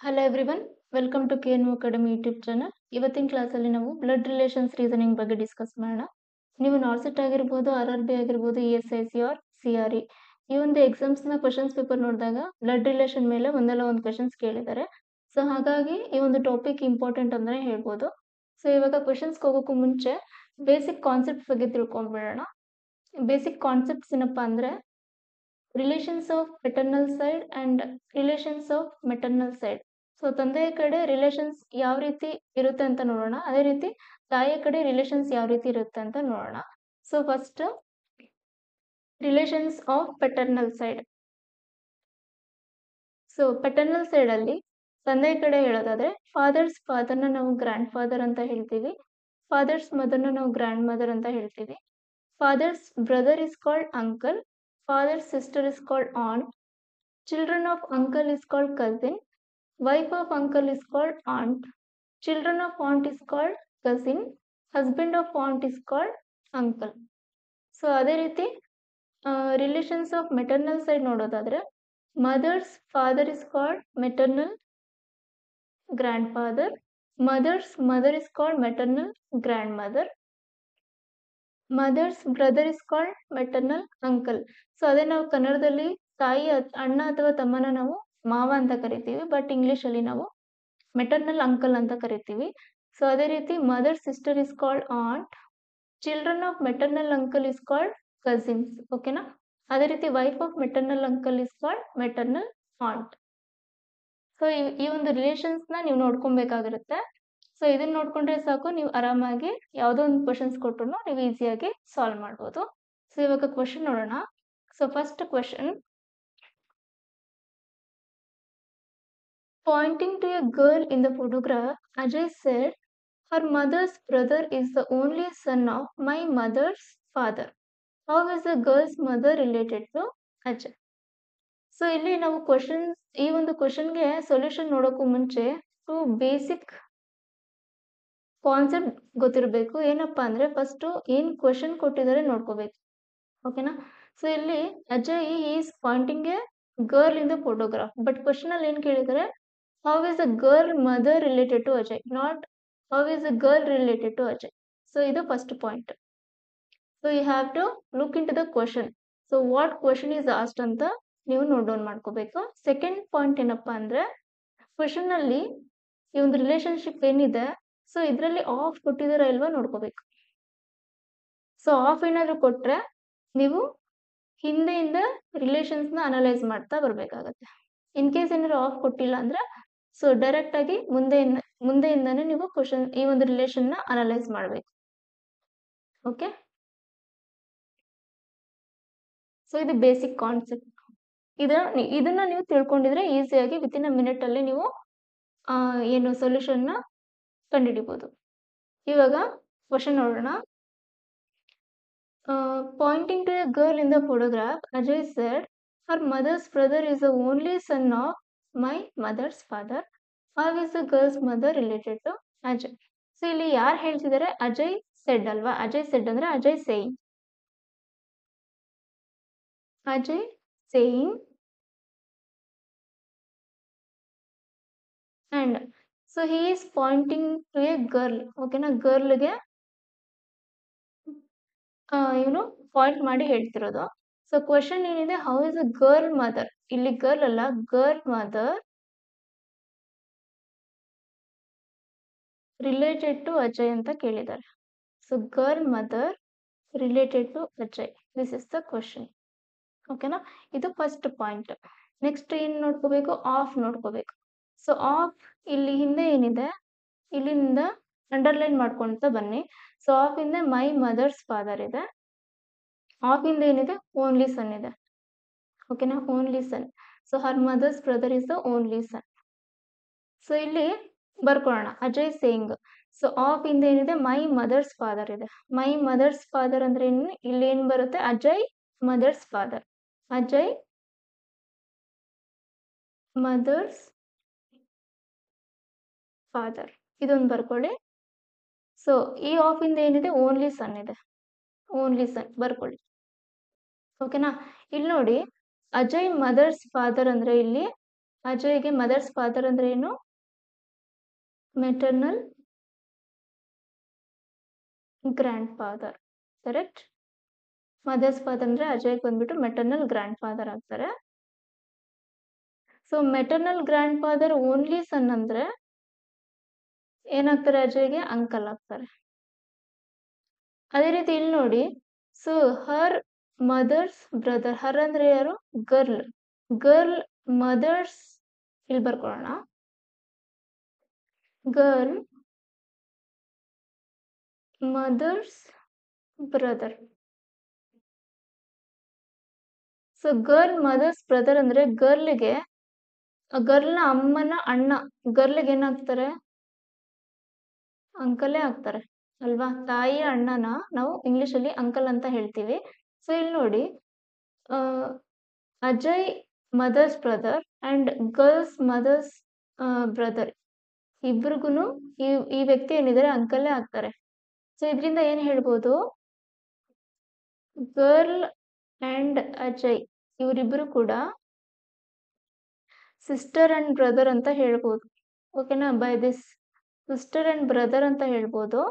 Hello everyone, welcome to KNU academy YouTube channel. ಇವತ್ತಿನ ಕ್ಲಾಸಲ್ಲಿ ನಾವು ಬ್ಲಡ್ ರಿಲೇಷನ್ಸ್ ರೀಸನಿಂಗ್ ಬಗ್ಗೆ ಡಿಸ್ಕಸ್ ಮಾಡೋಣ. ನೀವು ನಾರ್ಸೆಟ್ ಆಗಿರ್ಬೋದು, RRB ಆಗಿರ್ಬೋದು, ESIC ಆರ್ CRE ಈ ಒಂದು ಎಕ್ಸಾಮ್ಸ್ನ ಕ್ವಶನ್ಸ್ ಪೇಪರ್ ನೋಡಿದಾಗ ಬ್ಲಡ್ ರಿಲೇಷನ್ ಮೇಲೆ ಒಂದಲ್ಲ ಒಂದು ಕ್ವಶನ್ಸ್ ಕೇಳಿದ್ದಾರೆ. ಸೊ ಹಾಗಾಗಿ ಈ ಒಂದು ಟಾಪಿಕ್ ಇಂಪಾರ್ಟೆಂಟ್ ಅಂದ್ರೆ ಹೇಳ್ಬೋದು. ಸೊ ಇವಾಗ ಕ್ವಶನ್ಸ್ಗೆ ಹೋಗೋಕ್ಕೂ ಮುಂಚೆ ಬೇಸಿಕ್ ಕಾನ್ಸೆಪ್ಟ್ಸ್ ಬಗ್ಗೆ ತಿಳ್ಕೊಂಡ್ಬಿಡೋಣ. ಬೇಸಿಕ್ ಕಾನ್ಸೆಪ್ಟ್ಸ್ ಏನಪ್ಪಾ ಅಂದ್ರೆ relations of paternal side and relations of maternal side. So ತಂದೆಯ ಕಡೆ ರಿಲೇಷನ್ಸ್ ಯಾವ ರೀತಿ ಇರುತ್ತೆ ಅಂತ ನೋಡೋಣ, ಅದೇ ರೀತಿ ತಾಯಿಯ ಕಡೆ ರಿಲೇಷನ್ಸ್ ಯಾವ ರೀತಿ ಇರುತ್ತೆ ಅಂತ ನೋಡೋಣ. So first relations of paternal side. So paternal side ಅಲ್ಲಿ ತಂದೆಯ ಕಡೆ ಹೇಳೋದಾದ್ರೆ ಫಾದರ್ಸ್ ಫಾದರ್ನ ನಾವು ಗ್ರ್ಯಾಂಡ್ ಫಾದರ್ ಅಂತ ಹೇಳ್ತೀವಿ, ಫಾದರ್ಸ್ ಮದರ್ನ ನಾವು ಗ್ರ್ಯಾಂಡ್ ಮದರ್ ಅಂತ ಹೇಳ್ತೀವಿ. Father's brother is called uncle, father's sister is called aunt, children of uncle is called cousin, wife of uncle is called aunt, children of aunt is called cousin, husband of aunt is called uncle. So ಅದೇ ರೀತಿ relations of maternal side ನೋಡೋದಾದ್ರೆ mother's father is called maternal grand father, mother's mother is called maternal grand mother, mother's brother is called maternal uncle. So ಅದೇ ನಾವು ಕನ್ನಡದಲ್ಲಿ ತಾಯಿ ಅಣ್ಣ ಅಥವಾ ತಮ್ಮನ ನಾವು ಮಾವ ಅಂತ ಕರಿತೀವಿ, ಬಟ್ ಇಂಗ್ಲಿಷ್ ಅಲ್ಲಿ ನಾವು ಮೆಟರ್ನಲ್ ಅಂಕಲ್ ಅಂತ ಕರಿತೀವಿ. ಸೊ ಅದೇ ರೀತಿ mother sister is called aunt, children of maternal uncle is called cousins. ಓಕೆನಾ? ಅದೇ ರೀತಿ wife of maternal uncle is called maternal aunt. So ಈ ಒಂದು ರಿಲೇಷನ್ಸ್ ನ ನೀವು ನೋಡ್ಕೊಬೇಕಾಗಿರುತ್ತೆ. ಸೊ ಇದನ್ನ ನೋಡ್ಕೊಂಡ್ರೆ ಸಾಕು, ನೀವು ಆರಾಮಾಗಿ ಯಾವುದೋ ಒಂದು ಕ್ವಶನ್ಸ್ ಕೊಟ್ಟರು ನೀವು ಈಸಿಯಾಗಿ ಸಾಲ್ವ್ ಮಾಡ್ಬೋದು. ಸೊ ಇವಾಗ ಕ್ವಶನ್ ನೋಡೋಣ. So first question, pointing to a girl in the photograph, Ajay said, her mother's brother is the only son of my mother's father. How is the girl's mother related to Ajay? So ಇಲ್ಲಿ ನಾವು ಈ ಒಂದು ಕ್ವಶನ್ಗೆ solution ನೋಡೋಕ್ಕೂ ಮುಂಚೆ basic concept ಗೊತ್ತಿರಬೇಕು. ಏನಪ್ಪಾ ಅಂದ್ರೆ ಫಸ್ಟ್ ಏನ್ ಕ್ವಶನ್ ಕೊಟ್ಟಿದ್ದಾರೆ ನೋಡ್ಕೋಬೇಕು. ಓಕೆನಾ? ಸೊ ಇಲ್ಲಿ Ajay is pointing a girl in the photograph, but question ಅಲ್ಲಿ ಏನ್ ಕೇಳಿದರೆ how is the girl mother related to Ajay, not how is the girl related to Ajay. So ಇದು first point. So you have to look into the question. So what question is asked ಅಂತ ನೀವು note down ಮಾಡ್ಕೋಬೇಕು. Second point ಏನಪ್ಪಾ ಅಂದ್ರೆ question ಅಲ್ಲಿ ಈ ಒಂದು relationship ಏನಿದೆ, ಸೊ ಇದರಲ್ಲಿ ಆಫ್ ಕೊಟ್ಟಿದಾರ ಇಲ್ವಾ ನೋಡ್ಕೋಬೇಕು. ಸೊ ಆಫ್ ಏನಾದ್ರು ಕೊಟ್ರೆ ನೀವು ಹಿಂದೆಯಿಂದ ರಿಲೇಷನ್ಸ್ ನ ಅನಲೈಸ್ ಮಾಡ್ತಾ ಬರ್ಬೇಕಾಗತ್ತೆ. ಇನ್ ಕೇಸ್ ಏನಾದ್ರು ಆಫ್ ಕೊಟ್ಟಿಲ್ಲ ಅಂದ್ರೆ ಸೊ ಡೈರೆಕ್ಟ್ ಆಗಿ ಮುಂದೆಯಿಂದಾನೆ ನೀವು ಈ ಒಂದು ರಿಲೇಷನ್ ನ ಅನಲೈಸ್ ಮಾಡಬೇಕು. ಓಕೆ? ಸೊ ಇದು ಬೇಸಿಕ್ ಕಾನ್ಸೆಪ್ಟ್. ಇದನ್ನ ನೀವು ತಿಳ್ಕೊಂಡಿದ್ರೆ ಈಸಿಯಾಗಿ ವಿತಿನ್ ಅ ಮಿನಿಟ್ ಅಲ್ಲಿ ನೀವು ಏನು ಸೊಲ್ಯೂಷನ್ ನ ಕಂಡುಹಿಡಿಬಹುದು. ಇವಾಗ ಕ್ವಶನ್ ನೋಡೋಣ. Pointing to a girl in the photograph, Ajay said, her mother's brother is the only son of my mother's father. How is the girl's mother related to Ajay? So ಇಲ್ಲಿ ಯಾರು ಹೇಳ್ತಿದ್ದಾರೆ? Ajay said ಅಲ್ವಾ? Ajay said ಅಂದ್ರೆ Ajay saying. Ajay saying and so he is pointing to a girl. ಓಕೆನಾ? ಗರ್ಲ್ಗೆ ಇವನು point ಮಾಡಿ ಹೇಳ್ತಿರೋದು. ಸೊ ಕ್ವಶನ್ ಏನಿದೆ, how is a girl mother, ಇಲ್ಲಿ ಗರ್ಲ್ ಅಲ್ಲ, girl mother related to Ajay ಅಂತ ಕೇಳಿದ್ದಾರೆ. So girl mother related to Ajay, this is the question. ಓಕೆನಾ? ಇದು ಫಸ್ಟ್ ಪಾಯಿಂಟ್. ನೆಕ್ಸ್ಟ್ ಏನ್ ನೋಡ್ಕೋಬೇಕು? ಆಫ್ ನೋಡ್ಕೋಬೇಕು. ಸೊ ಆಫ್ ಇಲ್ಲಿ ಹಿಂದೆ ಏನಿದೆ, ಇಲ್ಲಿಂದ ಅಂಡರ್ಲೈನ್ ಮಾಡ್ಕೊಂತ ಬನ್ನಿ. ಸೊ ಆಫ್ ಇಂದ ಮೈ ಮದರ್ಸ್ ಫಾದರ್ ಇದೆ, ಆಫ್ ಇಂದ ಏನಿದೆ? ಓನ್ಲಿ ಸನ್ ಇದೆ. ಓಕೆನಾ? Only son. So her mother's brother is the only son. So ಇಲ್ಲಿ ಬರ್ಕೊಳ್ಳೋಣ ಅಜಯ್ ಸೇಯಿಂಗ್. ಸೊ ಆಫ್ ಇಂದ ಏನಿದೆ? ಮೈ ಮದರ್ಸ್ ಫಾದರ್ ಇದೆ. ಮೈ ಮದರ್ಸ್ ಫಾದರ್ ಅಂದ್ರೆ ಇಲ್ಲಿ ಏನ್ ಬರುತ್ತೆ? Ajay mother's father. Ajay mother's father, ಇದೊಂದು ಬರ್ಕೊಳ್ಳಿ. ಸೊ ಈ ಆಫ್ ಇಂದ ಏನಿದೆ? ಓನ್ಲಿ ಸನ್ ಇದೆ. ಓನ್ಲಿ ಸನ್ ಬರ್ಕೊಳ್ಳಿ. ಓಕೆನಾ? ಇಲ್ಲಿ ನೋಡಿ, ಅಜಯ್ ಮದರ್ಸ್ ಫಾದರ್ ಅಂದ್ರೆ ಇಲ್ಲಿ ಅಜಯ್ಗೆ ಮದರ್ಸ್ ಫಾದರ್ ಅಂದ್ರೆ ಏನು? Maternal grand father. Correct. Mother's father ಅಂದ್ರೆ ಅಜಯ್ ಬಂದ್ಬಿಟ್ಟು ಮೆಟರ್ನಲ್ ಗ್ರ್ಯಾಂಡ್ ಫಾದರ್ ಆಗ್ತಾರೆ. So maternal grand father only son ಅಂದ್ರೆ ಏನಾಗ್ತಾರೆ? ಅಜಯ್ಗೆ ಅಂಕಲ್ ಆಗ್ತಾರೆ. ಅದೇ ರೀತಿ ಇಲ್ಲಿ ನೋಡಿ, so her mother's brother. Her ಅಂದ್ರೆ ಯಾರು? ಗರ್ಲ್. ಗರ್ಲ್ ಮದರ್ಸ್, ಇಲ್ಲಿ ಬರ್ಕೊಳ್ಳೋಣ, girl mother's brother. So girl mother's brother ಅಂದ್ರೆ ಗರ್ಲ್ಗೆ, ಗರ್ಲ್ನ ಅಮ್ಮನ ಅಣ್ಣ, ಗರ್ಲ್ಗೆ ಏನಾಗ್ತಾರೆ? ಅಂಕಲೇ ಆಗ್ತಾರೆ ಅಲ್ವಾ? ತಾಯಿಯ ಅಣ್ಣನ ನಾವು ಇಂಗ್ಲಿಷ್ ಅಲ್ಲಿ ಅಂಕಲ್ ಅಂತ ಹೇಳ್ತೀವಿ. ಸೊ ಇಲ್ಲಿ ನೋಡಿ, Ajay mother's brother and girl's mother's brother ಇಬ್ರಿಗೂ ಈ ವ್ಯಕ್ತಿ ಏನಿದ್ದಾರೆ ಅಂಕಲೇ ಆಗ್ತಾರೆ. ಸೊ ಇದರಿಂದ ಏನ್ ಹೇಳ್ಬೋದು? ಗರ್ಲ್ ಅಂಡ್ ಅಜಯ್ ಇವರಿಬ್ರು ಕೂಡ ಸಿಸ್ಟರ್ ಅಂಡ್ ಬ್ರದರ್ ಅಂತ ಹೇಳ್ಬೋದು. ಓಕೆನಾ? By this sister and brother ಅಂತ ಹೇಳ್ಬೋದು.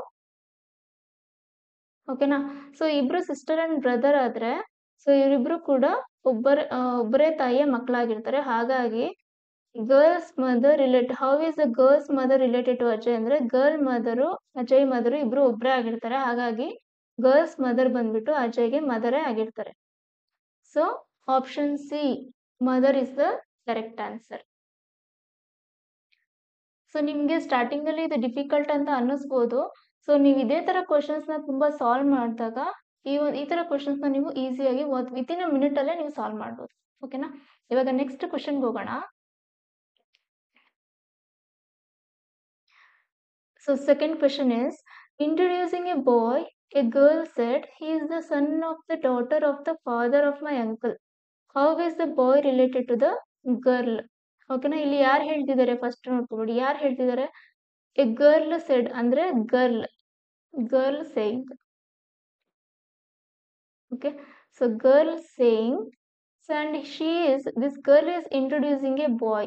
ಓಕೆನಾ? ಸೊ ಇಬ್ರು ಸಿಸ್ಟರ್ ಅಂಡ್ ಬ್ರದರ್ ಆದ್ರೆ, ಸೊ ಇವರಿಬ್ರು ಕೂಡ ಒಬ್ಬರೇ ತಾಯಿಯ ಮಕ್ಕಳಾಗಿರ್ತಾರೆ. ಹಾಗಾಗಿ girl's mother how is the girl's mother related to Ajay ಅಂದ್ರೆ ಗರ್ಲ್ ಮದರು ಅಜಯ್ ಮದರು ಇಬ್ರು ಒಬ್ಬರೇ ಆಗಿರ್ತಾರೆ. ಹಾಗಾಗಿ ಗರ್ಲ್ಸ್ ಮದರ್ ಬಂದ್ಬಿಟ್ಟು ಅಜಯ್ಗೆ ಮದರೇ ಆಗಿರ್ತಾರೆ. So option C mother is the correct answer. So ನಿಮ್ಗೆ ಸ್ಟಾರ್ಟಿಂಗ್ ಅಲ್ಲಿ ಇದು ಡಿಫಿಕಲ್ಟ್ ಅಂತ ಅನ್ನಿಸ್ಬೋದು. ಸೊ ನೀವು ಇದೇ ತರ ಕ್ವಶನ್ಸ್ ನ ತುಂಬಾ ಸಾಲ್ವ್ ಮಾಡಿದಾಗ ಈ ತರ ಕ್ವಶನ್ಸ್ ನ ನೀವು ಈಸಿಯಾಗಿ ವಿತಿನ್ ಅ ಮಿನಿಟ್ ಅಲ್ಲೇ ನೀವು ಸಾಲ್ವ್ ಮಾಡ್ಬೋದು. ಓಕೆನಾ? ಇವಾಗ ನೆಕ್ಸ್ಟ್ ಕ್ವಶನ್ ಹೋಗೋಣ. So second question is, introducing a boy, a girl said, he is the son of the daughter of the father of my uncle. How is the boy related to the girl? ಓಕೆನಾ? ಇಲ್ಲಿ ಯಾರು ಹೇಳ್ತಿದ್ದಾರೆ first ನೋಡ್ಕೊಬಿಡಿ. ಯಾರು ಹೇಳ್ತಿದ್ದಾರೆ? A girl said ಅಂದ್ರೆ girl saying. Okay, so girl saying and this girl is introducing a boy.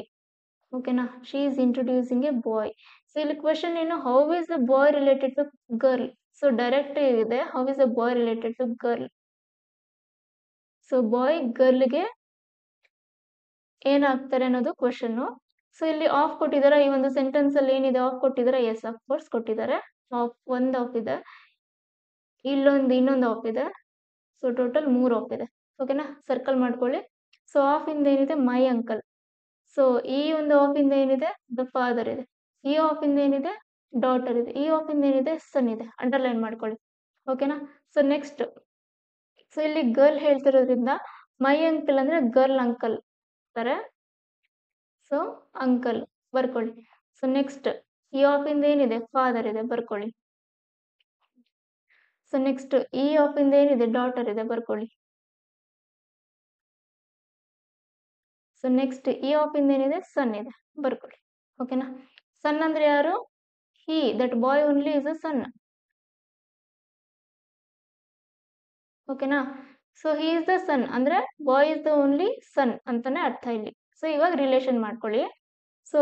ಓಕೆನಾ? She is introducing a boy. So ಇಲ್ಲಿ ಕ್ವೆಶನ್ ಏನು? How is the boy related to girl? So direct ಇದೆ, how is the boy related to girl? So boy ಗರ್ಲ್ಗೆ ಏನಾಗ್ತಾರೆ ಅನ್ನೋದು question. So ಇಲ್ಲಿ of ಕೊಟ್ಟಿದ್ದಾರೆ. ಈ ಒಂದು ಸೆಂಟೆನ್ಸ್ ಅಲ್ಲಿ ಏನಿದೆ? ಆಫ್ ಕೊಟ್ಟಿದ್ದಾರೆ. ಎಸ್, ಆಫ್ ಕೋರ್ಸ್ ಕೊಟ್ಟಿದ್ದಾರೆ. ಒಂದು ಆಫ್ ಇದೆ, ಇನ್ನೊಂದು ಆಫ್ ಇದೆ. ಸೊ ಟೋಟಲ್ 3 ಆಫ್ ಇದೆ. ಓಕೆನಾ? ಸರ್ಕಲ್ ಮಾಡ್ಕೊಳ್ಳಿ. ಸೊ ಆಫ್ ಇಂದ ಏನಿದೆ? My uncle. ಸೊ ಈ ಒಂದು ಆಫ್ ಇಂದ ಏನಿದೆ? ದ ಫಾದರ್ ಇದೆ. ಈ ಆಫ್ ಇಂದ ಏನಿದೆ? ಡಾಟರ್ ಇದೆ. ಈ ಆಫ್ ಇಂದ ಏನಿದೆ? ಸನ್ ಇದೆ. ಅಂಡರ್ಲೈನ್ ಮಾಡ್ಕೊಳ್ಳಿ. ಓಕೆನಾ? ಸೊ ನೆಕ್ಸ್ಟ್, ಸೊ ಇಲ್ಲಿ ಗರ್ಲ್ ಹೇಳ್ತಿರೋದ್ರಿಂದ ಮೈ ಅಂಕಲ್ ಅಂದ್ರೆ ಗರ್ಲ್ ಅಂಕಲ್ ತಾರೆ. ಸೊ ಅಂಕಲ್ ಬರ್ಕೊಳ್ಳಿ. ಸೊ ನೆಕ್ಸ್ಟ್, ಈ ಆಫ್ ಇಂದ ಏನಿದೆ? ಫಾದರ್ ಇದೆ, ಬರ್ಕೊಳ್ಳಿ. ಸೊ ನೆಕ್ಸ್ಟ್, ಈ ಆಫ್ ಇಂದ ಏನಿದೆ? ಡಾಟರ್ ಇದೆ, ಬರ್ಕೊಳ್ಳಿ. ಸೊ ನೆಕ್ಸ್ಟ್, ಈ ಆಫ್ ಇಂದ ಏನಿದೆ? ಸನ್ ಇದೆ, ಬರ್ಕೊಳ್ಳಿ. ಓಕೆನಾ? ಸನ್ ಅಂದ್ರೆ ಯಾರು? He, that boy only is a son. ಓಕೆನಾ? So he is the son ಅಂದ್ರೆ boy is the only son ಅಂತಾನೆ ಅರ್ಥ ಇಲ್ಲಿ. ಸೊ ಇವಾಗ ರಿಲೇಷನ್ ಮಾಡ್ಕೊಳ್ಳಿ. ಸೊ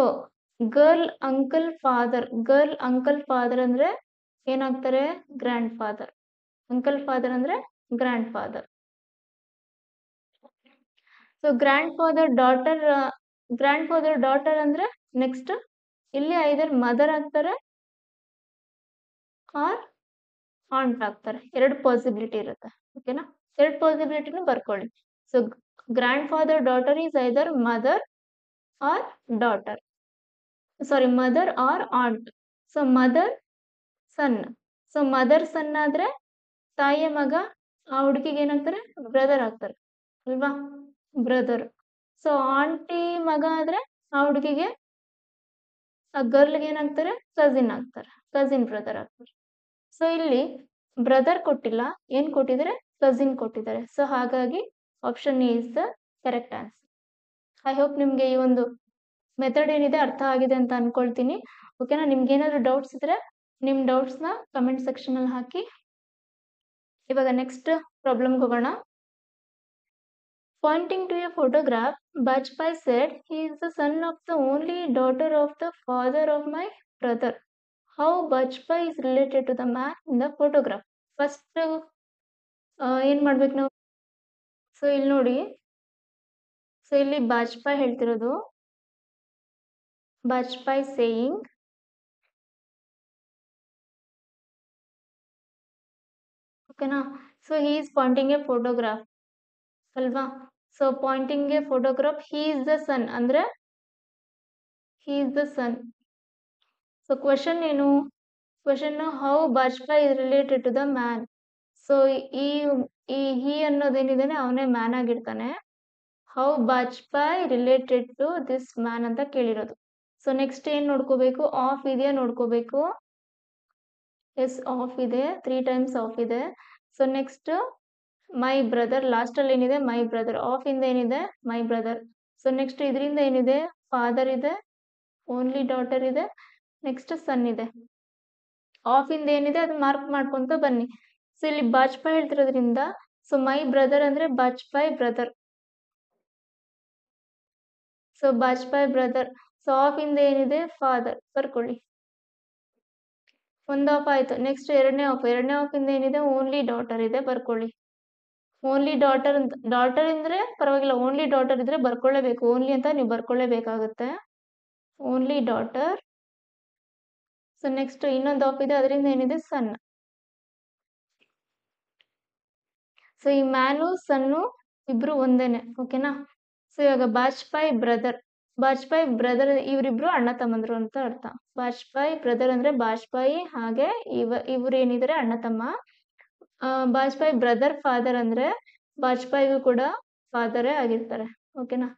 ಗರ್ಲ್ ಅಂಕಲ್ ಫಾದರ್ ಅಂದ್ರೆ ಏನಾಗ್ತಾರೆ? Grandfather. ಅಂಕಲ್ ಫಾದರ್ ಅಂದ್ರೆ grandfather. So grandfather daughter ಅಂದ್ರೆ ನೆಕ್ಸ್ಟ್ ಇಲ್ಲಿ ಐದರ್ ಮದರ್ ಆಗ್ತಾರೆ ಆರ್ ಆಂಟ್ ಆಗ್ತಾರೆ. 2 ಪಾಸಿಬಿಲಿಟಿ ಇರುತ್ತೆ. ಓಕೆನಾ? 2 ಪಾಸಿಬಿಲಿಟಿನೂ ಬರ್ಕೊಳ್ಳಿ. So grandfather daughter is either mother or daughter, sorry mother or aunt. So mother son. So mother son ಆದ್ರೆ ತಾಯಿಯ ಮಗ, ಆ ಹುಡುಗಿಗೆ ಏನಾಗ್ತಾರೆ? ಬ್ರದರ್ ಆಗ್ತಾರೆ ಅಲ್ವಾ? ಬ್ರದರ್. ಸೊ ಆಂಟಿ ಮಗ ಆದ್ರೆ ಆ ಹುಡುಗಿಗೆ, ಆ ಗರ್ಲ್ಗೆ ಏನಾಗ್ತಾರೆ? ಕಸಿನ್ ಆಗ್ತಾರೆ, ಕಸಿನ್ ಬ್ರದರ್ ಆಗ್ತಾರೆ. ಸೊ ಇಲ್ಲಿ ಬ್ರದರ್ ಕೊಟ್ಟಿಲ್ಲ, ಏನ್ ಕೊಟ್ಟಿದ್ದಾರೆ? ಕಸಿನ್ ಕೊಟ್ಟಿದ್ದಾರೆ. ಸೊ ಹಾಗಾಗಿ option A is the correct answer. I hope ನಿಮ್ಗೆ ಈ ಒಂದು ಮೆಥಡ್ ಏನಿದೆ ಅರ್ಥ ಆಗಿದೆ ಅಂತ ಅನ್ಕೊಳ್ತೀನಿ. ಓಕೆನಾ? ನಿಮ್ಗೆ ಏನಾದ್ರು ಡೌಟ್ಸ್ ಇದ್ರೆ ನಿಮ್ ಡೌಟ್ಸ್ ನ ಕಮೆಂಟ್ ಸೆಕ್ಷನ್ ಅಲ್ಲಿ ಹಾಕಿ. ಇವಾಗ ನೆಕ್ಸ್ಟ್ ಪ್ರಾಬ್ಲಮ್ ಹೋಗೋಣ. Pointing to a photograph, Bajpai said, "He is the son of the only daughter of the father of my brother." How Bajpai is related to the man in the photograph? First ಏನ್ ಮಾಡ್ಬೇಕು ನಾವು? So ಇಲ್ಲಿ ನೋಡಿ, so ಇಲ್ಲಿ ಬಾಜ್ಪಾಯಿ ಹೇಳ್ತಿರೋದು, Bajpai saying, ಓಕೆನಾ? So he is pointing a photograph ಅಲ್ವಾ? So pointing a photograph, he is the son ಅಂದ್ರೆ he is the son. So question ಏನು? Question how Bajpai is related to the man. So ಈ he ಅನ್ನೋದೇನಿದೆ ಅವನೇ man ಆಗಿರ್ತಾನೆ. How Bajpai related to this man ಅಂತ ಕೇಳಿರೋದು. So next ಏನ್ ನೋಡ್ಕೋಬೇಕು? ಆಫ್ ಇದೆಯಾ ನೋಡ್ಕೋಬೇಕು. ಎಸ್, ಆಫ್ ಇದೆ, 3 ಟೈಮ್ಸ್ ಆಫ್ ಇದೆ. So next my brother, last ಅಲ್ಲಿ ಏನಿದೆ? My brother. ಆಫ್ ಇಂದ ಏನಿದೆ? My brother. ಸೊ ನೆಕ್ಸ್ಟ್ ಇದರಿಂದ ಏನಿದೆ? ಫಾದರ್ ಇದೆ, ಓನ್ಲಿ ಡಾಟರ್ ಇದೆ, ನೆಕ್ಸ್ಟ್ ಸನ್ ಇದೆ. ಆಫ್ ಇಂದ ಏನಿದೆ ಅದು ಮಾರ್ಕ್ ಮಾಡ್ಕೊಂತ ಬನ್ನಿ. ಸೊ ಇಲ್ಲಿ ಬಾಜ್ಪಾಯಿ ಹೇಳ್ತಿರೋದ್ರಿಂದ, ಸೊ ಮೈ ಬ್ರದರ್ ಅಂದ್ರೆ Bajpai brother. So Bajpai brother. So of ಇಂದ ಏನಿದೆ? ಫಾದರ್, ಬರ್ಕೊಳ್ಳಿ. ಒಂದು ಆಫ್ ಆಯ್ತು. ನೆಕ್ಸ್ಟ್ ಎರಡನೇ ಆಫ್. ಎರಡನೇ ಆಫ್ ಇಂದ ಏನಿದೆ? ಓನ್ಲಿ ಡಾಟರ್ ಇದೆ, ಬರ್ಕೊಳ್ಳಿ. ಓನ್ಲಿ ಡಾಟರ್ ಅಂತ, ಡಾಟರ್ ಅಂದ್ರೆ ಪರವಾಗಿಲ್ಲ, ಓನ್ಲಿ ಡಾಟರ್ ಇದ್ರೆ ಬರ್ಕೊಳ್ಳೇಬೇಕು. ಓನ್ಲಿ ಅಂತ ನೀವು ಬರ್ಕೊಳ್ಳೇಬೇಕಾಗುತ್ತೆ. Only daughter. ಸೊ ನೆಕ್ಸ್ಟ್ ಇನ್ನೊಂದು ಆಫ್ ಇದೆ, ಅದರಿಂದ ಏನಿದೆ? ಸನ್. ಸೊ ಈ ಮ್ಯಾನು ಸನ್ನು ಇಬ್ರು ಒಂದೇನೆ, ಓಕೆನಾ? ಸೊ ಇವಾಗ ಬಾಜ್ಪಾಯಿ ಬ್ರದರ್, ಬಾಜ್ಪಾಯಿ ಬ್ರದರ್, ಇವರಿಬ್ರು ಅಣ್ಣ ತಮ್ಮಂದ್ರು ಅಂತ ಅರ್ಥ. ಬಾಜ್ಪಾಯಿ ಬ್ರದರ್ ಅಂದ್ರೆ ಬಾಜ್ಪಾಯಿ ಹಾಗೆ ಇವ್ರು ಏನಿದ್ದಾರೆ ಅಣ್ಣ ತಮ್ಮ. ಬಾಜ್ಪಾಯಿ ಬ್ರದರ್ ಫಾದರ್ ಅಂದ್ರೆ ಬಾಜ್ಪಾಯಿಗೂ ಕೂಡ ಫಾದರೇ ಆಗಿರ್ತಾರೆ, ಓಕೆನಾ?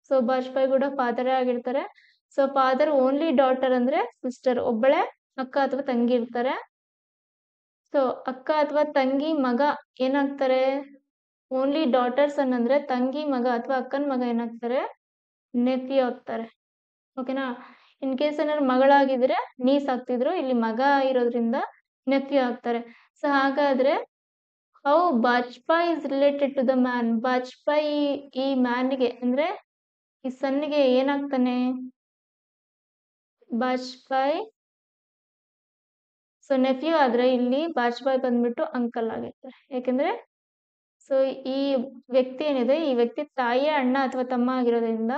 ಸೊ ಬಾಜ್ಪಾಯಿ ಕೂಡ ಫಾದರೇ ಆಗಿರ್ತಾರೆ. ಸೊ ಫಾದರ್ ಓನ್ಲಿ ಡಾಟರ್ ಅಂದ್ರೆ ಸಿಸ್ಟರ್, ಒಬ್ಬಳೆ ಅಕ್ಕ ಅಥವಾ ತಂಗಿ ಇರ್ತಾರೆ. ಸೊ ಅಕ್ಕ ಅಥವಾ ತಂಗಿ ಮಗ ಏನಾಗ್ತಾರೆ? ಓನ್ಲಿ ಡಾಟರ್ ಸನ್ ಅಂದ್ರೆ ತಂಗಿ ಮಗ ಅಥವಾ ಅಕ್ಕನ ಮಗ ಏನಾಗ್ತಾರೆ? ನೆಫ್ಯೂ ಆಗ್ತಾರೆ, ಓಕೆನಾ? ಇನ್ ಕೇಸ್ ಏನಾದ್ರು ಮಗಳಾಗಿದ್ರೆ ನೀಸ್ ಆಗ್ತಿದ್ರು, ಇಲ್ಲಿ ಮಗ ಇರೋದ್ರಿಂದ ನೆಫ್ಯೂ ಆಗ್ತಾರೆ. ಸೊ ಹಾಗಾದ್ರೆ how Bajpai is related to the man. Bajpai ಈ ಮ್ಯಾನ್ಗೆ ಅಂದ್ರೆ ಈ ಸನ್ನಿಗೆ ಏನಾಗ್ತಾನೆ? ಬಾಜ್ಪಾಯಿ. ಸೊ ನೆಫ್ಯೂ ಆದ್ರೆ ಇಲ್ಲಿ ಬಾಜ್ಪಾಯಿ ಬಂದ್ಬಿಟ್ಟು ಅಂಕಲ್ ಆಗಿರ್ತಾರೆ. ಯಾಕೆಂದ್ರೆ ಸೊ ಈ ವ್ಯಕ್ತಿ ಏನಿದೆ, ಈ ವ್ಯಕ್ತಿ ತಾಯಿಯ ಅಣ್ಣ ಅಥವಾ ತಮ್ಮ ಆಗಿರೋದ್ರಿಂದ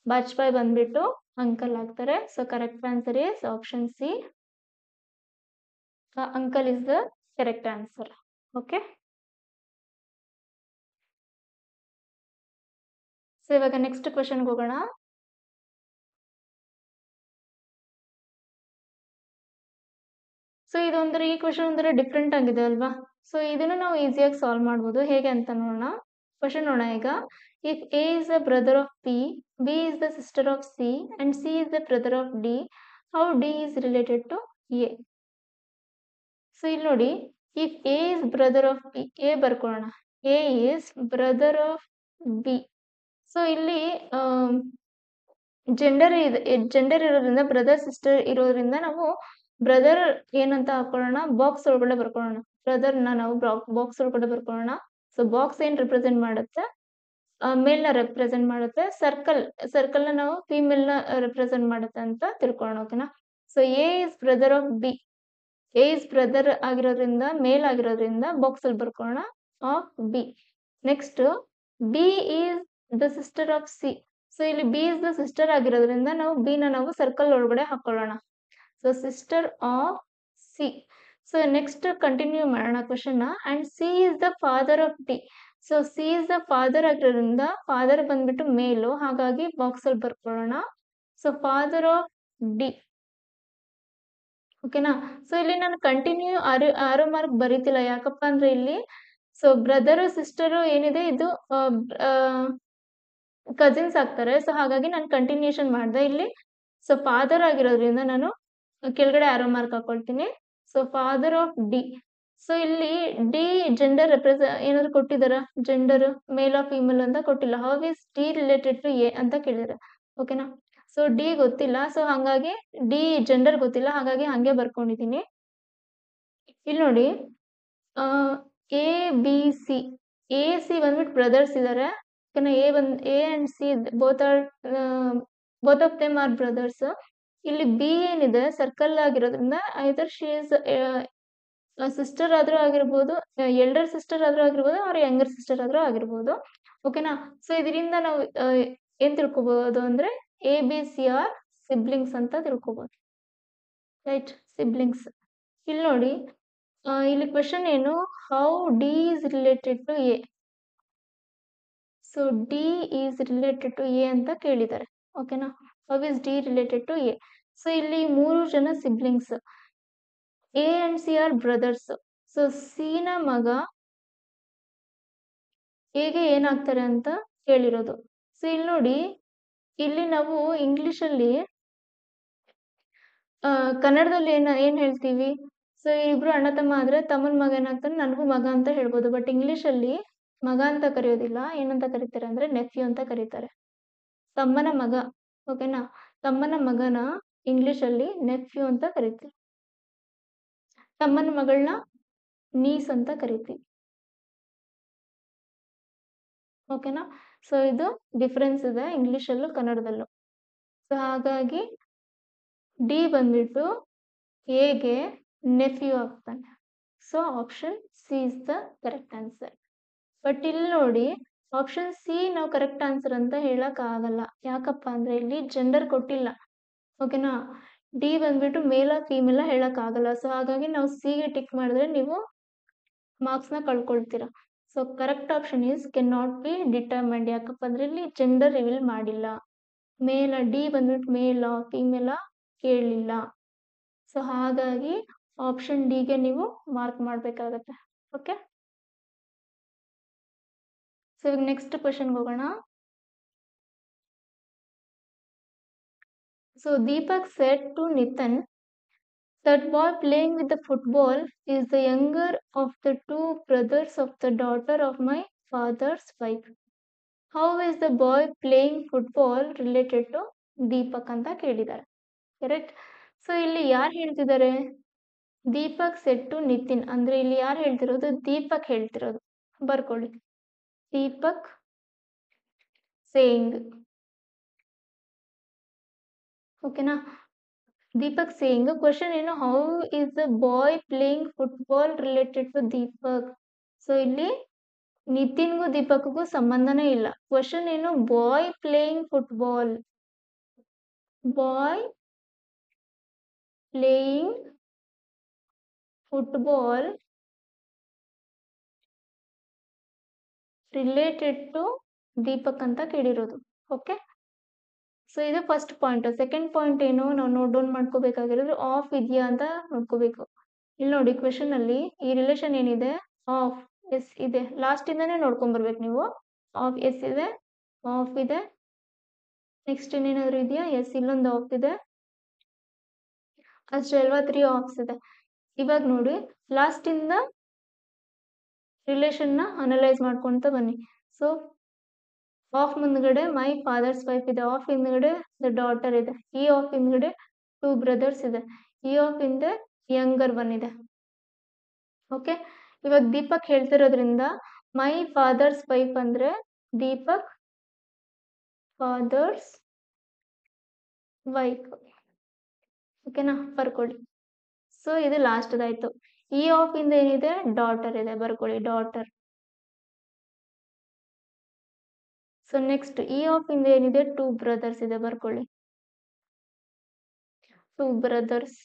ಬಾಜ್ಪಾಯಿ ಬಂದ್ಬಿಟ್ಟು ಅಂಕಲ್ ಆಗ್ತಾರೆ. So correct answer is option C. Uncle is the correct answer. Okay, so ಇವಾಗ ನೆಕ್ಸ್ಟ್ ಕ್ವಶನ್ಗೆ ಹೋಗೋಣ. ಸೊ ಇದೊಂದ್ರೆ ಈ ಕ್ವಶನ್ ಒಂಥರ ಡಿಫ್ರೆಂಟ್ ಆಗಿದೆ ಅಲ್ವಾ? ಸೊ ಇದನ್ನು ನಾವು ಈಸಿಯಾಗಿ ಸಾಲ್ವ್ ಮಾಡ್ಬೋದು. ಹೇಗೆ ಅಂತ ನೋಡೋಣ. ಕ್ವಶನ್ ನೋಡೋಣ ಈಗ. If A is the brother of B, B is the sister of C and C is the brother of D, how D is related to A? So ಇಲ್ಲಿ ನೋಡಿ, if A is brother of B, A ಬರ್ಕೊಳ್ಳೋಣ. A is brother of B. So ಇಲ್ಲಿ gender ಇರೋದ್ರಿಂದ, brother sister ಇರೋದ್ರಿಂದ ನಾವು brother ಏನಂತ ಹಾಕೊಳ್ಳೋಣ? Box ಒಳಗಡೆ ಬರ್ಕೊಳ್ಳೋಣ. ಬ್ರದರ್ ನಾವು ಬಾಕ್ಸ್ ಒಳಗಡೆ ಬರ್ಕೊಳ್ಳೋಣ. ಸೊ ಬಾಕ್ಸ್ ಏನ್ ರಿಪ್ರೆಸೆಂಟ್ ಮಾಡುತ್ತೆ? ಮೇಲ್ ನ ರೆಪ್ರೆಸೆಂಟ್ ಮಾಡುತ್ತೆ. ಸರ್ಕಲ್ ನ ನಾವು ಫಿಮೇಲ್ ನ ರೆಪ್ರೆಸೆಂಟ್ ಮಾಡುತ್ತೆ ಅಂತ ತಿಳ್ಕೊಳ್ಳೋಣ, ಓಕೆನಾ? So A is brother of B. A is brother ಆಗಿರೋದ್ರಿಂದ, ಮೇಲ್ ಆಗಿರೋದ್ರಿಂದ ಬಾಕ್ಸ್ ಅಲ್ಲಿ ಬರ್ಕೊಳ್ಳೋಣ of B. Next B is the sister of C. So ಇಲ್ಲಿ ಬಿ ಇಸ್ ದ ಸಿಸ್ಟರ್ ಆಗಿರೋದ್ರಿಂದ ನಾವು ಬಿ ನ ನಾವು ಸರ್ಕಲ್ ಒಳಗಡೆ ಹಾಕೊಳ್ಳೋಣ. So sister of C. So next continue ಮಾಡೋಣ ಕ್ವಶನ್ ನ. And C is the father of D. So C is the father ಆಗಿರೋದ್ರಿಂದ, ಫಾದರ್ ಬಂದ್ಬಿಟ್ಟು ಮೇಲು, ಹಾಗಾಗಿ ಬಾಕ್ಸ್ ಅಲ್ಲಿ ಬರ್ಕೊಳ್ಳೋಣ. ಸೊ ಫಾದರ್ ಆಫ್ ಡಿ, ಓಕೆನಾ? ಸೊ ಇಲ್ಲಿ ನಾನು ಕಂಟಿನ್ಯೂ ಆರೋ ಮಾರ್ಕ್ ಬರೀತಿಲ್ಲ. ಯಾಕಪ್ಪ ಅಂದ್ರೆ ಇಲ್ಲಿ ಸೊ ಬ್ರದರ್ ಸಿಸ್ಟರ್ ಏನಿದೆ ಇದು ಕಸಿನ್ಸ್ ಆಗ್ತಾರೆ. ಸೊ ಹಾಗಾಗಿ ನಾನು ಕಂಟಿನ್ಯೂಷನ್ ಮಾಡಿದೆ ಇಲ್ಲಿ. ಸೊ ಫಾದರ್ ಆಗಿರೋದ್ರಿಂದ ನಾನು ಕೆಳಗಡೆ ಆರೋ ಮಾರ್ಕ್ ಹಾಕೊಳ್ತೀನಿ. So father of D. So ಇಲ್ಲಿ ಡಿ ಜೆಂಡರ್ ಏನಾದ್ರು ಕೊಟ್ಟಿದಾರ? ಜೆಂಡರ್ ಮೇಲ್ ಆಫ್ ಫಿಮೇಲ್ ಅಂತ ಕೊಟ್ಟಿಲ್ಲ. How is D related to A ಅಂತ ಕೇಳಿದಾರೆ, ಓಕೆನಾ? ಸೊ ಡಿ ಗೊತ್ತಿಲ್ಲ, ಸೊ ಹಾಗಾಗಿ ಡಿ ಜೆಂಡರ್ ಗೊತ್ತಿಲ್ಲ, ಹಾಗಾಗಿ ಹಂಗೆ ಬರ್ಕೊಂಡಿದ್ದೀನಿ. ಇಲ್ಲಿ ನೋಡಿ, A B C. A C ಬಂದ್ಬಿಟ್ಟು ಬ್ರದರ್ಸ್ ಇದಾರೆ, A and C both of them are brothers. ಇಲ್ಲಿ ಬಿ ಏನಿದೆ ಸರ್ಕಲ್ ಆಗಿರೋದ್ರಿಂದ ಐದರ್ ಶಿ ಇಸ್ ಸಿಸ್ಟರ್ ಆದ್ರೂ ಆಗಿರ್ಬೋದು, ಎಲ್ಡರ್ ಸಿಸ್ಟರ್ ಆದ್ರೂ ಆಗಿರ್ಬೋದು, ಅವ್ರ ಯಂಗರ್ ಸಿಸ್ಟರ್ ಆದ್ರೂ ಆಗಿರ್ಬೋದು. ಓಕೆನಾ? ಸೊ ಇದರಿಂದ ನಾವು ಏನ್ ತಿಳ್ಕೊಬಹುದು ಅಂದ್ರೆ ABC ಆರ್ ಸಿಬ್ಲಿಂಗ್ಸ್ ಅಂತ ತಿಳ್ಕೊಬಹುದು. Right, siblings. ಇಲ್ಲಿ ನೋಡಿ, ಇಲ್ಲಿ ಕ್ವೆಶನ್ ಏನು, how D is related to A. So D is related to A ಅಂತ ಕೇಳಿದ್ದಾರೆ. ಓಕೆನಾ? How is D related to A. So ಇಲ್ಲಿ 3 ಜನ siblings, A and C are brothers. So C ನ ಮಗ ಹೇಗೆ ಏನಾಗ್ತಾರೆ ಅಂತ ಕೇಳಿರೋದು. ಸೊ ಇಲ್ಲಿ ನೋಡಿ, ಇಲ್ಲಿ ನಾವು ಇಂಗ್ಲಿಷ್ ಅಲ್ಲಿ ಕನ್ನಡದಲ್ಲಿ ಏನ್ ಹೇಳ್ತೀವಿ, ಸೊ ಇಬ್ರು ಅಣ್ಣ ತಮ್ಮ ಆದ್ರೆ ತಮ್ಮನ ಮಗ ಏನಾಗ್ತಾನೆ, ನನಗೂ ಮಗ ಅಂತ ಹೇಳ್ಬೋದು. ಬಟ್ ಇಂಗ್ಲಿಷ್ ಅಲ್ಲಿ ಮಗ ಅಂತ ಕರೆಯೋದಿಲ್ಲ, ಏನಂತ ಕರೀತಾರೆ ಅಂದ್ರೆ ನೆಫ್ಯೂ ಅಂತ ಕರೀತಾರೆ. ತಮ್ಮನ ಮಗ. ಓಕೆನಾ? ತಮ್ಮನ ಮಗನ ಇಂಗ್ಲಿಷ್ ಅಲ್ಲಿ ನೆಫ್ಯೂ ಅಂತ ಕರಿತೀವಿ. ತಮ್ಮನ ಮಗಳನ್ನ ನೀಸ್ ಅಂತ ಕರಿತೀವಿ. ಓಕೆನಾ? ಸೊ ಇದು ಡಿಫ್ರೆನ್ಸ್ ಇದೆ ಇಂಗ್ಲಿಷ್ ಅಲ್ಲೂ ಕನ್ನಡದಲ್ಲೂ. ಸೊ ಹಾಗಾಗಿ ಡಿ ಬಂದ್ಬಿಟ್ಟು ಎಗೆ ನೆಫ್ಯೂ ಆಗ್ತಾನೆ. So option C is the correct answer. But ಇಲ್ಲಿ ನೋಡಿ, ಆಪ್ಷನ್ ಸಿ ನಾವು ಕರೆಕ್ಟ್ ಆನ್ಸರ್ ಅಂತ ಹೇಳಕ್ ಆಗಲ್ಲ. ಯಾಕಪ್ಪ ಅಂದ್ರೆ ಇಲ್ಲಿ ಜೆಂಡರ್ ಕೊಟ್ಟಿಲ್ಲ. ಓಕೆನಾ? ಡಿ ಬಂದ್ಬಿಟ್ಟು ಮೇಲ ಫೀಮೇಲ ಹೇಳಕ್ ಆಗಲ್ಲ. ಸೊ ಹಾಗಾಗಿ ನಾವು ಸಿಗೆ ಟಿಕ್ ಮಾಡಿದ್ರೆ ನೀವು ಮಾರ್ಕ್ಸ್ ನ ಕಳ್ಕೊಳ್ತೀರಾ. So correct option is cannot be determined. ಯಾಕಪ್ಪ ಅಂದ್ರೆ ಇಲ್ಲಿ ಜೆಂಡರ್ ರಿವೀಲ್ ಮಾಡಿಲ್ಲ. ಮೇಲ ಡಿ ಬಂದ್ಬಿಟ್ಟು ಮೇಲ ಫೀಮೇಲ ಕೇಳಲಿಲ್ಲ. ಸೊ ಹಾಗಾಗಿ ಆಪ್ಷನ್ ಡಿಗೆ ನೀವು ಮಾರ್ಕ್ ಮಾಡ್ಬೇಕಾಗತ್ತೆ. ಓಕೆ, ಸೊ ಈಗ ನೆಕ್ಸ್ಟ್ ಕ್ವೆಶನ್ಗೆ ಹೋಗೋಣ. So Deepak said to Nitin, that boy playing with the football is the younger of the 2 brothers of the daughter of my father's wife. How is the boy playing football related to Deepak ಅಂತ ಕೇಳಿದ್ದಾರೆ. Correct? So ಇಲ್ಲಿ ಯಾರು ಹೇಳ್ತಿದ್ದಾರೆ, Deepak set to Nitin. ಅಂದ್ರೆ ಇಲ್ಲಿ ಯಾರು ಹೇಳ್ತಿರೋದು, ದೀಪಕ್ ಹೇಳ್ತಿರೋದು. ಬರ್ಕೊಳ್ಳಿ, ದೀಪಕ್ ಸೇಯಿಂಗ್. ಓಕೆನಾ? ದೀಪಕ್ ಸೇಯಿಂಗ್. ಕ್ವಶನ್ ಏನು, how is the boy playing football related to Deepak. So ಇಲ್ಲಿ ನಿತಿನ್ಗೂ ದೀಪಕ್ಗೂ ಸಂಬಂಧನೇ ಇಲ್ಲ. ಕ್ವಶನ್ ಏನು, boy playing football. Boy playing football related to Deepak ಅಂತ ಕೇಳಿರೋದು. ಓಕೆ, ಸೊ ಇದು ಫಸ್ಟ್ ಪಾಯಿಂಟ್. ಸೆಕೆಂಡ್ ಪಾಯಿಂಟ್ ಏನು, ನಾವು ನೋಟ್ ಡೌನ್ ಮಾಡ್ಕೋಬೇಕಾಗಿರೋದು ಆಫ್ ಇದೆಯಾ ಅಂತ ನೋಡ್ಕೋಬೇಕು. ಇಲ್ಲಿ ನೋಡಿ, ಕ್ವೆಶನ್ ಅಲ್ಲಿ ಈ ರಿಲೇಷನ್ ಏನಿದೆ, ಆಫ್ ಎಸ್ ಇದೆ. ಲಾಸ್ಟ್ ಇಂದಾನೆ ನೋಡ್ಕೊಂಡ್ ಬರ್ಬೇಕು ನೀವು. ಆಫ್ ಎಸ್ ಇದೆ, ಆಫ್ ಇದೆ, ನೆಕ್ಸ್ಟ್ ಏನೇನಾದ್ರು ಇದೆಯಾ, ಎಸ್ ಇಲ್ಲೊಂದು ಆಫ್ ಇದೆ, ಅಷ್ಟೇ ಅಲ್ವಾ, 3 ಆಫ್ಸ್ ಇದೆ. ಇವಾಗ ನೋಡಿ, ಲಾಸ್ಟ್ ಇಂದ ರಿಲೇಷನ್ ನ ಅನಲೈಸ್ ಮಾಡ್ಕೊಂತ ಬನ್ನಿ. ಸೊ ಆಫ್ ಮುಂದ್ಗಡೆ ಮೈ ಫಾದರ್ಸ್ ವೈಫ್ ಇದೆ, ಆಫ್ ಹಿಂದ್ಗಡೆ ದ ಡಾಟರ್ ಇದೆ, ಈ ಆಫ್ ಹಿಂದ್ಗಡೆ 2 ಬ್ರದರ್ಸ್ ಇದೆ, ಈ ಆಫ್ ಹಿಂದೆ ಯಂಗರ್ ಒನ್ ಇದೆ. ಓಕೆ, ಇವಾಗ ದೀಪಕ್ ಹೇಳ್ತಿರೋದ್ರಿಂದ ಮೈ ಫಾದರ್ಸ್ ವೈಫ್ ಅಂದ್ರೆ ದೀಪಕ್ ಫಾದರ್ಸ್ ವೈಫ್. ಓಕೆನಾ? ಬರ್ಕೊಳ್ಳಿ. ಸೊ ಇದು ಲಾಸ್ಟ್ ಆಯ್ತು. ಈ ಆಫ್ ಇಂದ ಏನಿದೆ, ಡಾಟರ್ ಇದೆ, ಬರ್ಕೊಳ್ಳಿ, ಡಾಟರ್. ಸೊ ನೆಕ್ಸ್ಟ್ ಈ ಆಫ್ ಇಂದ ಏನಿದೆ, 2 ಬ್ರದರ್ಸ್ ಇದೆ, ಬರ್ಕೊಳ್ಳಿ, 2 ಬ್ರದರ್ಸ್.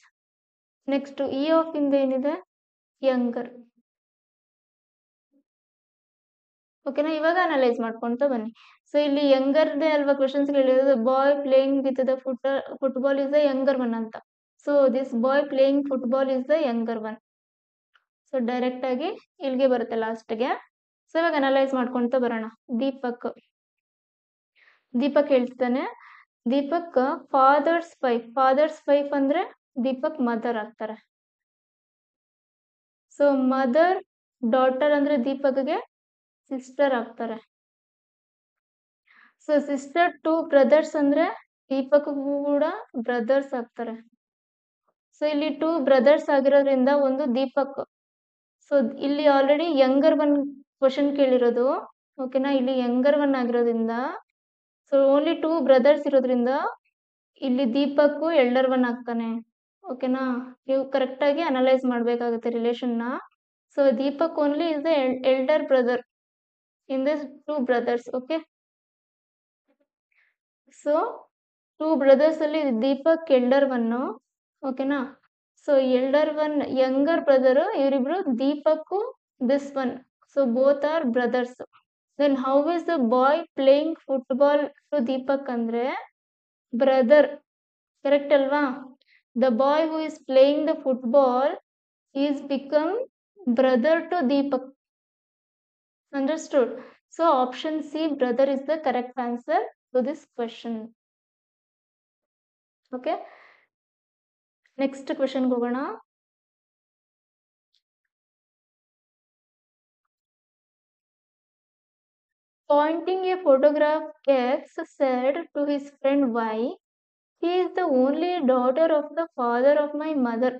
ನೆಕ್ಸ್ಟ್ ಈ ಆಫ್ ಇಂದ ಏನಿದೆ, ಯಂಗರ್. ಓಕೆನಾ? ಇವಾಗ ಅನಲೈಸ್ ಮಾಡ್ಕೊಂತ ಬನ್ನಿ. ಸೊ ಇಲ್ಲಿ ಯಂಗರ್ದೇ ಅಲ್ವಾ ಕ್ವೆಶನ್ಸ್ ಹೇಳಿರೋದು, boy playing with the football is the younger one ಅಂತ. So this boy playing football is the younger one. So direct ಆಗಿ ಇಲ್ಲಿಗೆ ಬರುತ್ತೆ ಲಾಸ್ಟ್ಗೆ. ಸೊ ಇವಾಗ ಅನಲೈಸ್ ಮಾಡ್ಕೊಂತ ಬರೋಣ. ದೀಪಕ್ ಹೇಳ್ತಾನೆ, ದೀಪಕ್ ಫಾದರ್ಸ್ ವೈಫ್ ಅಂದ್ರೆ ದೀಪಕ್ ಮದರ್ ಆಗ್ತಾರೆ. ಸೊ ಮದರ್ ಡಾಟರ್ ಅಂದ್ರೆ ದೀಪಕ್ಗೆ ಸಿಸ್ಟರ್ ಆಗ್ತಾರೆ. ಸೊ ಸಿಸ್ಟರ್ 2 ಬ್ರದರ್ಸ್ ಅಂದ್ರೆ ದೀಪಕ್ ಕೂಡ ಬ್ರದರ್ಸ್ ಆಗ್ತಾರೆ. ಸೊ ಇಲ್ಲಿ 2 ಬ್ರದರ್ಸ್ ಆಗಿರೋದ್ರಿಂದ ಒಂದು ದೀಪಕ್. ಸೊ ಇಲ್ಲಿ ಆಲ್ರೆಡಿ ಯಂಗರ್ ಒನ್ ಕ್ವಶನ್ ಕೇಳಿರೋದು, ಓಕೆನಾ. ಇಲ್ಲಿ ಯಂಗರ್ ಒನ್ ಆಗಿರೋದ್ರಿಂದ, ಸೊ ಓನ್ಲಿ 2 ಬ್ರದರ್ಸ್ ಇರೋದ್ರಿಂದ ಇಲ್ಲಿ ದೀಪಕ್ ಎಲ್ಡರ್ ಒನ್ ಆಗ್ತಾನೆ. ಓಕೆನಾ. ನೀವು ಕರೆಕ್ಟ್ ಆಗಿ ಅನಲೈಸ್ ಮಾಡ್ಬೇಕಾಗುತ್ತೆ ರಿಲೇಷನ್ನ. So Deepak only is the elder brother in this 2 brothers. Okay. So 2 brothers ಅಲ್ಲಿ ದೀಪಕ್ ಎಲ್ಡರ್ ಒನ್. ಓಕೆನಾ. So elder one younger brother ಇವರಿಬ್ರು Deepak this one. So both are brothers. Then how is the boy playing football to Deepak ಅಂದ್ರೆ brother. Correct ಅಲ್ವಾ. The boy who is playing the football is become brother to Deepak. Understood. So option C brother is the correct answer to this question. Okay. Next ಕ್ವೆಶನ್ಗೆ ಹೋಗೋಣ. Pointing a photograph, X said to his friend Y, "He is the only daughter of the father of my mother.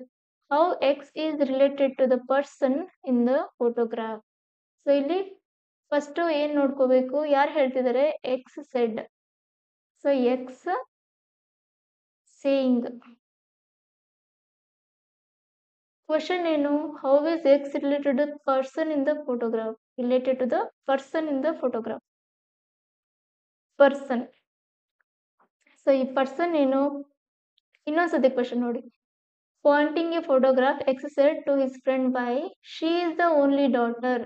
How X is related to the person in the photograph?" So ಇಲ್ಲಿ first ಏನ್ ನೋಡ್ಕೋಬೇಕು, ಯಾರು ಹೇಳ್ತಿದ್ದಾರೆ, X said. So X saying. Question ಏನು, how is X related to person in the photograph. Related to the person in the photograph. Person. So ಈ person ಏನು, ಇನ್ನೊಂದ್ಸತಿ question ನೋಡಿ. Pointing a photograph, X said to his friend by, she is the only daughter.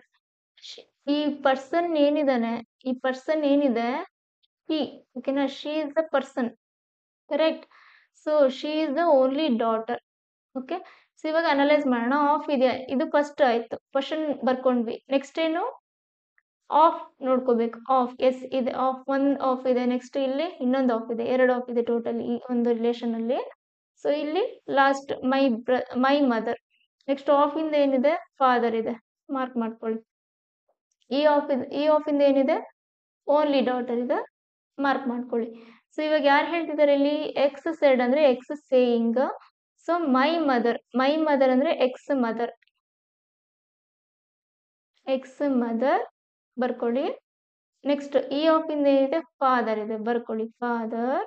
ಈ person ಏನಿದಾನೆ, ಈ person ಏನಿದೆ he. ಓಕೆನಾ. She is the person. Correct. So she is the only daughter. Okay. So ಇವಾಗ analyse ಮಾಡೋಣ. Of ಇದೆ, ಇದು first ಆಯ್ತು, ಕ್ವಶನ್ ಬರ್ಕೊಂಡ್ವಿ. ನೆಕ್ಸ್ಟ್ ಏನು, ಆಫ್ ನೋಡ್ಕೋಬೇಕು. ಆಫ್ ಎಸ್ ಇದೆ, ಆಫ್ ಒಂದ್ ಆಫ್ ಇದೆ. ನೆಕ್ಸ್ಟ್ ಇಲ್ಲಿ ಇನ್ನೊಂದು ಆಫ್ ಇದೆ, 2 ಆಫ್ ಇದೆ ಟೋಟಲ್ ಈ ಒಂದು ರಿಲೇಷನ್ ಅಲ್ಲಿ. ಸೊ ಇಲ್ಲಿ last my mother. Next of ಇಂದ ಏನಿದೆ, ಫಾದರ್ ಇದೆ, ಮಾರ್ಕ್ ಮಾಡ್ಕೊಳ್ಳಿ. ಈ ಆಫ್ ಇಂದ ಏನಿದೆ, ಓನ್ಲಿ ಡಾಟರ್ ಇದೆ, ಮಾರ್ಕ್ ಮಾಡ್ಕೊಳ್ಳಿ. ಸೊ ಇವಾಗ ಯಾರು ಹೇಳ್ತಿದ್ದಾರೆ ಇಲ್ಲಿ, ಎಕ್ಸ್ ಸೆಡ್ ಅಂದ್ರೆ X saying. So my mother ಅಂದ್ರೆ ಎಕ್ಸ್ ಮದರ್. ಎಕ್ಸ್ ಮದರ್ ಬರ್ಕೊಳ್ಳಿ. ನೆಕ್ಸ್ಟ್ ಈ ಆಫ್ ಇಂದ ಏನಿದೆ, ಫಾದರ್ ಇದೆ, ಬರ್ಕೊಳ್ಳಿ ಫಾದರ್.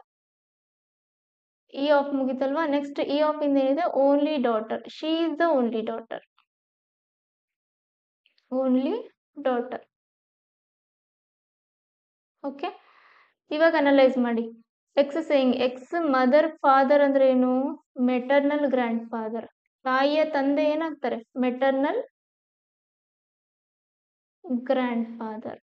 ಈ ಆಫ್ ಮುಗಿತಲ್ವಾ. ನೆಕ್ಸ್ಟ್ ಈ ಆಫ್ ಇಂದ ಏನಿದೆ, only daughter. She is the only daughter. Only daughter. Okay. ಇವಾಗ ಅನಲೈಸ್ ಮಾಡಿ. X saying, X mother father ಅಂದ್ರೆ ಏನು, ಮೆಟರ್ನಲ್ ಗ್ರ್ಯಾಂಡ್ ಫಾದರ್. ತಾಯಿಯ ತಂದೆ ಏನಾಗ್ತಾರೆ, ಮೆಟರ್ನಲ್ ಗ್ರ್ಯಾಂಡ್ ಫಾದರ್.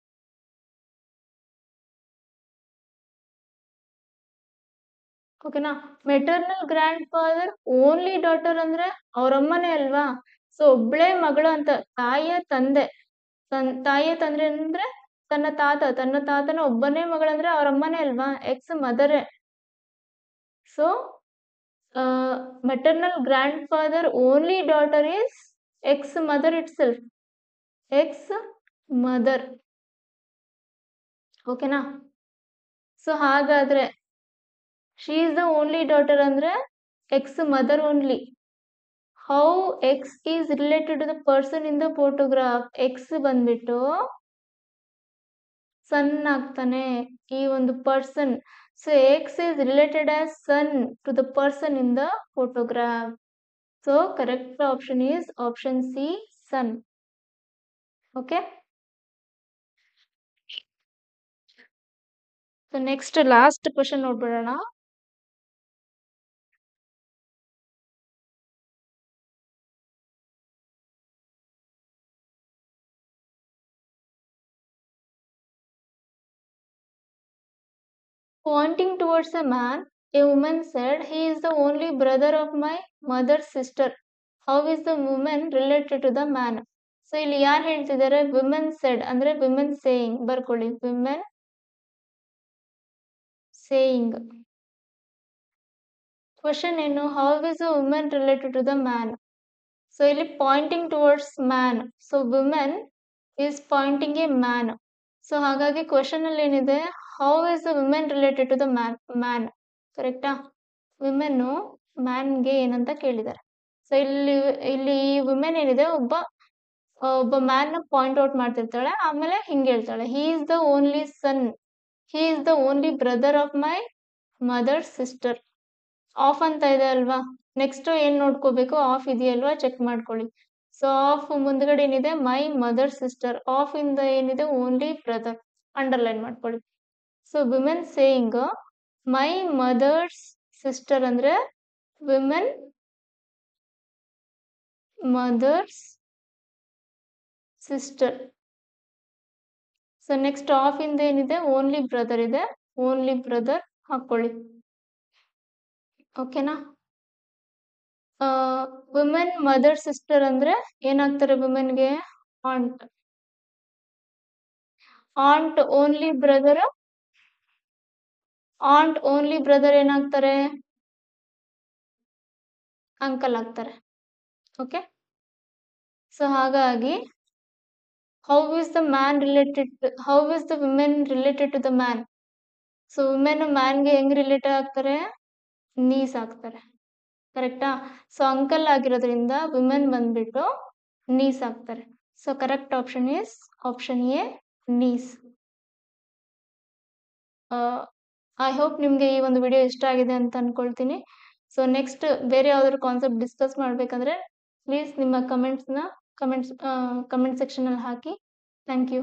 ಓಕೆನಾ. Maternal grand father only daughter ಅಂದ್ರೆ ಅವ್ರಮ್ಮನೇ ಅಲ್ವಾ. ಸೊ ಒಬ್ಳೆ ಮಗಳು ಅಂತ. ತಾಯಿಯ ತಂದೆ ಅಂದ್ರೆ ತನ್ನ ತಾತನ ಒಬ್ಬನೇ ಮಗಳಂದ್ರೆ ಅವ್ರಮ್ಮನೇ ಅಲ್ವಾ, ಎಕ್ಸ್ ಮದರೇ. So maternal grandfather only daughter is ex mother itself. ex mother. ಓಕೆನಾ. ಸೊ ಹಾಗಾದ್ರೆ she is the only daughter ಅಂದ್ರೆ ex mother only. how x is related to the person in the photograph. x ಬಂದ್ಬಿಟ್ಟು ಸನ್ ಆಗ್ತಾನೆ ಈ ಒಂದು person. So X is related as son to the person in the photograph. So correct option is option C, son. Okay. So next last question ನೋಡ್ಬಿಡೋಣ. Pointing towards a man, a woman said, "He is the only brother of my mother's sister." How is the woman related to the man? So ಇಲ್ಲಿ ಯಾರು ಹೇಳ್ತಿದ್ದಾರೆ, women said ಅಂದ್ರೆ women saying. ಬರ್ಕೊಳ್ಳಿ women saying. Question ಏನು, how is the woman related to the man? So ಇಲ್ಲಿ pointing towards man. So women is pointing a man. So ಹಾಗಾಗಿ question ಅಲ್ಲಿ ಏನಿದೆ, how is the woman related to the man. ಕರೆಕ್ಟಾ. Women ಮ್ಯಾನ್ಗೆ ಏನಂತ ಕೇಳಿದ್ದಾರೆ. So ಇಲ್ಲಿ ಈ ವುಮೆನ್ ಏನಿದೆ, ಒಬ್ಬ ಒಬ್ಬ ಮ್ಯಾನ್ ನ ಪಾಯಿಂಟ್ ಔಟ್ ಮಾಡ್ತಿರ್ತಾಳೆ. ಆಮೇಲೆ ಹಿಂಗೆ ಹೇಳ್ತಾಳೆ, ಹಿ is the only sun, he is the only brother of my mother sister. Of ಅಂತ ಇದೆ ಅಲ್ವಾ, ನೆಕ್ಸ್ಟ್ ಏನ್ ನೋಡ್ಕೋಬೇಕು, ಆಫ್ ಇದೆಯಲ್ವಾ ಚೆಕ್ ಮಾಡ್ಕೊಳ್ಳಿ. ಸೊ ಆಫ್ ಮುಂದ್ಗಡೆ ಏನಿದೆ, ಮೈ ಮದರ್ ಸಿಸ್ಟರ್. ಆಫ್ ಇಂದ ಏನಿದೆ, ಓನ್ಲಿ ಬ್ರದರ್. ಅಂಡರ್ಲೈನ್ ಮಾಡ್ಕೊಳ್ಳಿ. So women saying my mother's sister ಅಂದ್ರೆ women mother's sister. So next of ಇಂದ ಏನಿದೆ, ಓನ್ಲಿ ಬ್ರದರ್ ಇದೆ, ಓನ್ಲಿ ಬ್ರದರ್ ಹಾಕೊಳ್ಳಿ. ಓಕೆನಾ. ವಿಮೆನ್ ಮದರ್ ಸಿಸ್ಟರ್ ಅಂದ್ರೆ ಏನಾಗ್ತಾರೆ ವಿಮೆನ್ಗೆ, aunt. Aunt only brother, aunt only brother ಏನಾಗ್ತಾರೆ, ಅಂಕಲ್ ಆಗ್ತಾರೆ. ಓಕೆ. ಸೊ ಹಾಗಾಗಿ how is the man related, how is the women related to the man. So women ಮ್ಯಾನ್ಗೆ ಹೆಂಗ್ ರಿಲೇಟೆಡ್ ಆಗ್ತಾರೆ, ನೀಸ್ ಆಗ್ತಾರೆ. ಕರೆಕ್ಟಾ. ಸೊ ಅಂಕಲ್ ಆಗಿರೋದ್ರಿಂದ ವಿಮೆನ್ ಬಂದ್ಬಿಟ್ಟು ನೀಸ್ ಆಗ್ತಾರೆ. So correct option is option A, nieces. I hope ನಿಮ್ಗೆ ಈ ಒಂದು ವಿಡಿಯೋ ಇಷ್ಟ ಆಗಿದೆ ಅಂತ ಅನ್ಕೊಳ್ತೀನಿ. ಸೊ ನೆಕ್ಸ್ಟ್ ಬೇರೆ ಯಾವ್ದಾದ್ರು ಕಾನ್ಸೆಪ್ಟ್ ಡಿಸ್ಕಸ್ ಮಾಡ್ಬೇಕಂದ್ರೆ ಪ್ಲೀಸ್ ನಿಮ್ಮ ಕಮೆಂಟ್ ಸೆಕ್ಷನ್ ಅಲ್ಲಿ ಹಾಕಿ. Thank you.